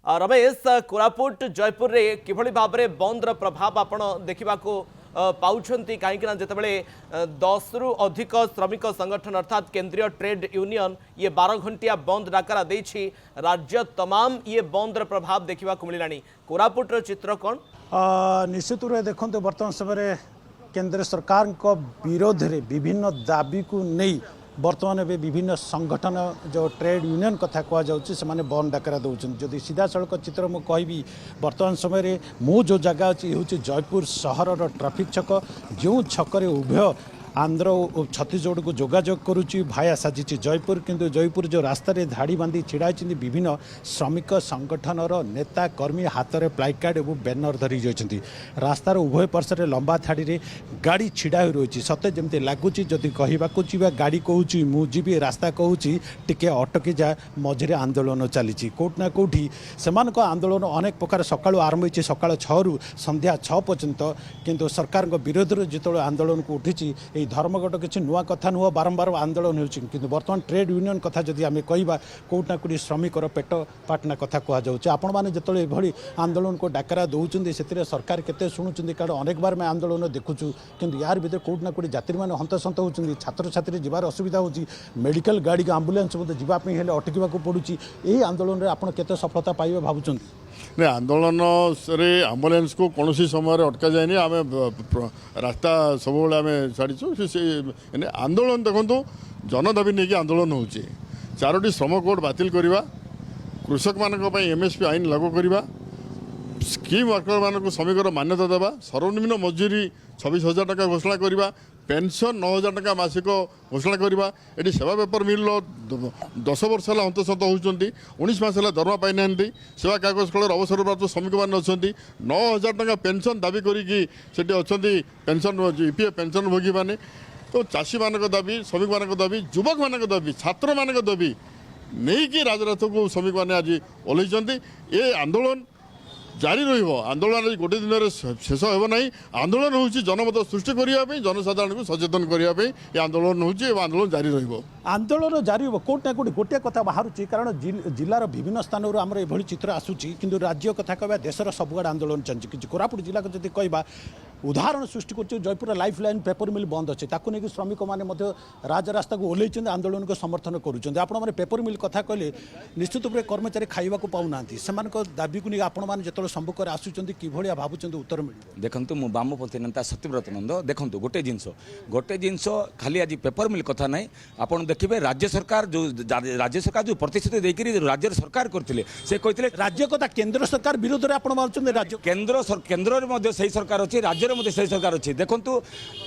रमेश कोरापुट जयपुर रे किभली भाव में बंदर प्रभाव आपण देखा पाउछंती कहीं जितेबाला 10 रु अधिक श्रमिक संगठन अर्थात केंद्रीय ट्रेड यूनियन ये 12 घंटिया बंद डाकरा देछि राज्य तमाम ये बंदर प्रभाव देखा मिलला कोरापुट चित्र कौन निश्चित रूप देखते बर्तमान समय केंद्र सरकार विरोध में विभिन्न दाबी को नहीं बर्तमान भी विभिन्न संगठन जो ट्रेड यूनियन कथा कहने बंद डाकरा दौरान जदि सीधा सड़क चित्र मुझे कहि बर्तमान समय मु जो जगह अच्छी हूँ जयपुर सहर ट्राफिक छक जो छक उभय आंध्र और छत्तीसगढ़ को जोगाजोग करुच्ची भाया साजिश जयपुर किंतु जयपुर जो रास्ता धाड़ी बांधी छिड़ा विभिन्न श्रमिक संगठन नेता कर्मी हाथ में प्लाकार्ड और बैनर धरी जाइछन्ति रास्तार उभय पार्श्व लंबा धाड़ी रे गाड़ी छिड़ा रही सते जमी लगुच जदि कहवा गाड़ी कहूँ मुझे रास्ता कहूँ टिके अटकी जा मझे आंदोलन चली कौटना कौटी से आंदोलन अनेक प्रकार सकाळु आरंभ होती सकाळ 6 रु संध्या 6 पर्यंत किंतु सरकार विरोध में जो आंदोलन को उठी धर्मघट किसी नुआ कथा नुह बारंबार आंदोलन हो बर्तमान ट्रेड यूनियन कथा जदि आम कहवा कौटना कौटी श्रमिकर पेट पाटना कथा कहुच्छे आपण मैंने जो आंदोलन को डाकरा दौरान से सरकार केते शुणुंट कारण अनेक बार में आंदोलन देखुचु किंतु यार भीतर कौटना कौटी यात्री मैंने हंतसंत होती छात्र छात्री जीवार असुविधा होती मेडिकल गाड़ी आंबुलांस जावाई अटकवा पड़ू यही आंदोलन में आपड़ केते सफलता पाइबे भावुं नहीं आंदोलन से आम्बुलांस को कौन समय अटका जाए आम रास्ता सब आम छाड़ीचु आंदोलन देखो जनदाबी नहीं आंदोलन हो 4टी श्रम कोड बातिल करवा कृषक मान एमएसपी आईन लागू करवा स्कीम वर्कर मान श्रमिकर मान्यता देवा सर्वनिम्न मजूरी 26,000 टका घोषणा करवा पेंशन 9,000 टका मासिक घोषणा करवा ये सेवा पेपर मिल 10 वर्ष है हंतसंत होती 19 मास है दरमा पाई ना सेवा कागज कल अवसर प्राप्त श्रमिक मैंने अच्छा 9,000 टका पेंशन दाबी करी अच्छा पेंशन ईपीएफ पेंशन भोगी मैंने तो चाषी मान दाबी श्रमिक मान दाबी युवक मान दाबी छात्र मान दाबी नहीं कि राजराथ को श्रमिक मैंने आज ओल्लैंट ये आंदोलन जारी आंदोलन गोटे दिन में शेष होना आंदोलन हूँ जनमत सृष्टि करने जनसाधारण को सचेतन करने ये आंदोलन हूँ आंदोलन जारी आंदोलन जारी कौटना कौटी गोटे कथा बाहर कारण जिलार विभिन्न स्थान आमर ये चित्र आसूची किंतु राज्य कथा कहवा देशर सबुआड़े आंदोलन चलती कि कोरापुट जिला को जब कहवा उदाहरण सृष्टि कर जयपुर लाइफ लाइन पेपर मिल बंद अच्छे ताकू नहीं श्रमिक मैंने राजरास्ता को ओह्लैंट आंदोलन को समर्थन करुँच आपने पेपर मिल कथा कहले निश्चित रूप से कर्मचारी खाइबा पाऊना से दाबी को नहीं आपण जो सम्मुखें आसुच्च कि भावुं उत्तर मिल देखो मु बामपंथी नेता सत्यव्रत नंद देखो गोटे जिनस खाली आज पेपर मिल कथा ना आप देखिए राज्य सरकार जो प्रतिश्रुति देकर राज्य सरकार करते से कहते राज्य कथा केंद्र सरकार विरोध में आप राज्य केंद्र में से सरकार अच्छी राज्य से सरकार अच्छी देखु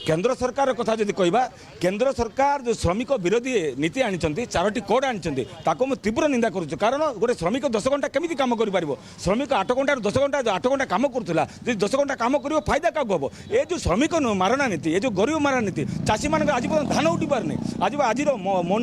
केंद्र सरकार कथा जब कहवा केंद्र सरकार जो श्रमिक विरोधी नीति आनी 4टी कोड आनी तीव्र निंदा करुँ कारण गोटे श्रमिक 10 घंटा केमी कम कर श्रमिक 8 घंटा 10 घंटा 8 घंटा कम करूला 10 घंटा कम कर फायदा क्या हम ये जो श्रमिक मारणा नीति ये जो गरीब मारणा नीति चाषी मान आज धान उठी पारनी आज आज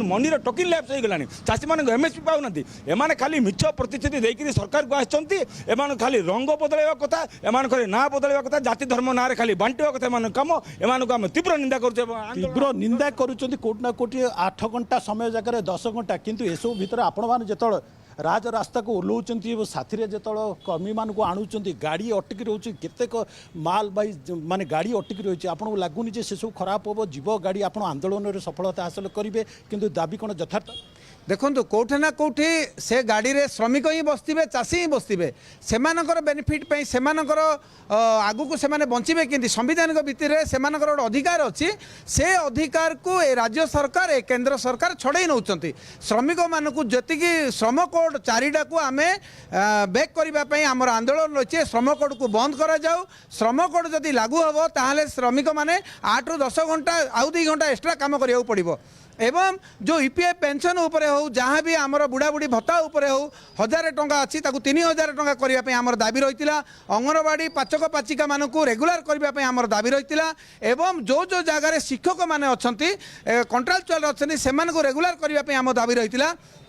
मंडी टोकिन लैप्स हो गलानी चाषी मान एमएसपी पाऊना एम खाली मिछ प्रतिश्रुति देकर सरकार को आम खाली रंग बदलवा कथा एम ना बदलवा कथा जाति धर्म ना खाली बांटा कथा कम एम तीव्र निंदा तीव्र निंदा करोटना कोटी 8 घंटा समय जगह 10 घंटा किंतु एसबू भितर आपण जो राजरास्ता को ओह्लौंट साथी जो कर्मी मान को आणुंट गाड़ी अटकी रोचे केतेक माल भाई माने गाड़ी अटकी रही आपको लगुनि से सब खराब हम जीव गाड़ी आप आंदोलन में सफलता हासिल करेंगे किंतु दाबी कौन यथार्थ देखो कौटे ना कौटी से गाड़ी रे श्रमिक ही बसते चाषी ही बसते से बेनिफिट से आगु को से बचे कि संविधानिक भित्ति से गोटे अधिकार अच्छी से अधिकार को ए राज्य सरकार ए केंद्र सरकार छड़े नौ श्रमिक मानक जी श्रम कोड 4टा को आम बैक करने आमर आंदोलन रही श्रम कोड को बंद करा जाऊ श्रम कोड जदि लागू हम ताहले श्रमिक मैंने 8 ରୁ 10 घंटा आउ 2 घंटा एक्स्ट्रा कम करा पड़ो एवं जो ईपीएफ पेंशन उपरे हो जहाँ भी आमर बुढ़ा बुढ़ी भत्ता उपरे हो 1000 टंका अच्छी 3000 टंका करने आमर दाबी रही अंगनवाड़ी पाचक पाचिका मान रेगुलार करने आमर दाबी रही एवं जो जो जगार शिक्षक मैंने अच्छा कंट्राक्चुअल अच्छे से रेगुलार करने आम दाबी रही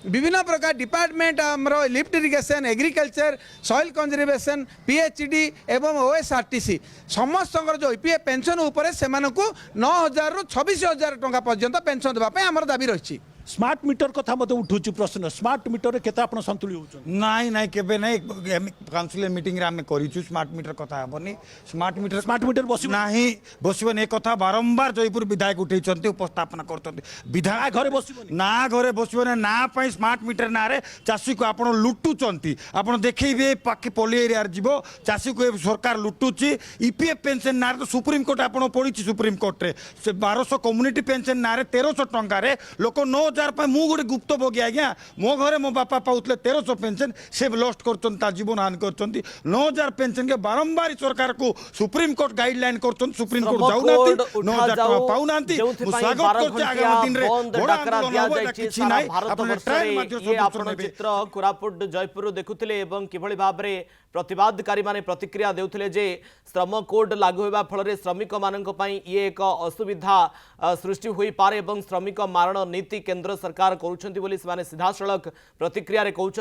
विभिन्न प्रकार डिपार्टमेंट आमर lift irrigation agriculture soil conservation PhD एवं ओएसआरटीसी समस्त जो ईपीएफ पेंशन उपरे से 9,000 ରୁ 26,000 टंका पर्यंत पेंशन देवाई आमर दाबी रही स्मार्ट मीटर कथा मते उठुची प्रश्न स्मार्ट मीटर रे केते आपण संतुली होउछन नाई नाई केबे नाई काउंसिल मीटिंग रे आमे करिछु स्मार्ट मीटर कथा हबनी स्मार्ट मीटर बसिबो नाही बसिबो ने कथा बारंबार जयपुर विधायक उठैछन्ते उपस्थापना करतन्ते विधायक घरे बसिबो ना घरे बसिबो ना पई स्मार्ट मीटर ना रे चासी को आपण लुटुचन्ती आपण देखैबे पाके पोली एरिया रे जीवो चासी को सरकार लुटुची ईपीएफ पेंशन ना रे तो सुप्रीम कोर्ट आपण पढिछि सुप्रीम कोर्ट रे से 1200 कम्युनिटी पेंशन ना रे 1300 टंका रे लोक 9000 पे मु गोटे गुप्त भोगी आज्ञा मो घरे मो बापा पाउतले 1300 पेंशन से लॉस्ट करछन ता जीवन हानि करछन्ती 9000 पेंशन के बारंबार सरकार को सुप्रीम कोर्ट गाइडलाइन करछन सुप्रीम कोर्ट जाउनाती 9000 टका पाउनांती मु स्वागत करछि आगामी दिन रे बड़ा आंदोलन होबो किछि नाही आपण ट्रेन माध्यम आपण चित्र कोरापुट जयपुर देखुथिले एवं किभଳି भाबरे प्रतिवादकारी माने प्रतिक्रिया देउथिले जे श्रम कोड लागू होबा फल श्रमिक मानक पई ये एक असुविधा सृष्टि होई पारे एवं श्रमिक मारण नीति केंद्र सरकार करूछन्ती बोली सीधा सड़क प्रतिक्रिया रे कहउछन्ती।